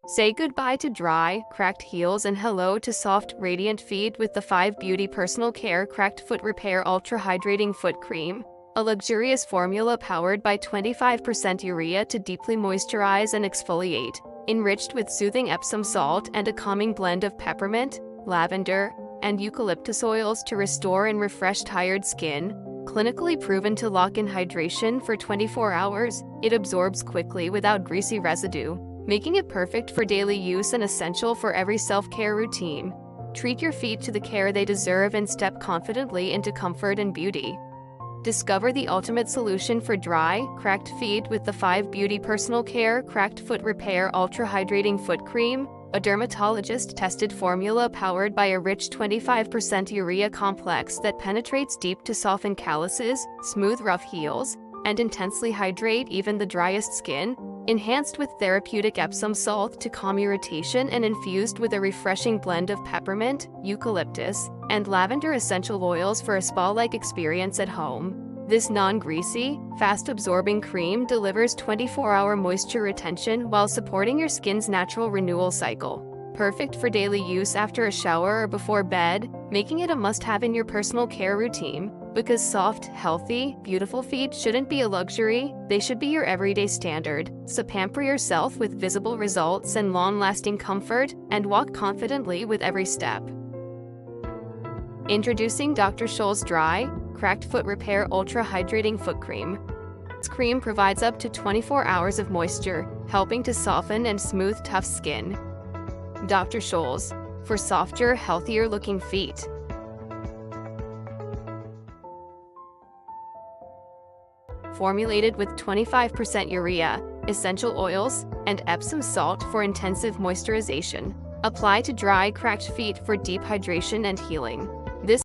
Say goodbye to dry, cracked heels and hello to soft, radiant feet with the 5 Beauty Personal Care Cracked Foot Repair Ultra-Hydrating Foot Cream. A luxurious formula powered by 25% urea to deeply moisturize and exfoliate, enriched with soothing Epsom salt and a calming blend of peppermint, lavender, and eucalyptus oils to restore and refresh tired skin. Clinically proven to lock in hydration for 24 hours, it absorbs quickly without greasy residue, making it perfect for daily use and essential for every self-care routine. Treat your feet to the care they deserve and step confidently into comfort and beauty. Discover the ultimate solution for dry, cracked feet with the 5 Beauty Personal Care Cracked Foot Repair Ultra Hydrating Foot Cream, a dermatologist-tested formula powered by a rich 25% urea complex that penetrates deep to soften calluses, smooth rough heels, and intensely hydrate even the driest skin, enhanced with therapeutic Epsom salt to calm irritation and infused with a refreshing blend of peppermint, eucalyptus, and lavender essential oils for a spa-like experience at home. This non-greasy, fast-absorbing cream delivers 24-hour moisture retention while supporting your skin's natural renewal cycle. Perfect for daily use after a shower or before bed, making it a must-have in your personal care routine. Because soft, healthy, beautiful feet shouldn't be a luxury, they should be your everyday standard. So pamper yourself with visible results and long-lasting comfort, and walk confidently with every step. Introducing Dr. Scholl's Dry, Cracked Foot Repair Ultra Hydrating Foot Cream. This cream provides up to 24 hours of moisture, helping to soften and smooth tough skin. Dr. Scholl's, for softer, healthier-looking feet. Formulated with 25% urea, essential oils, and Epsom salt for intensive moisturization. Apply to dry, cracked feet for deep hydration and healing.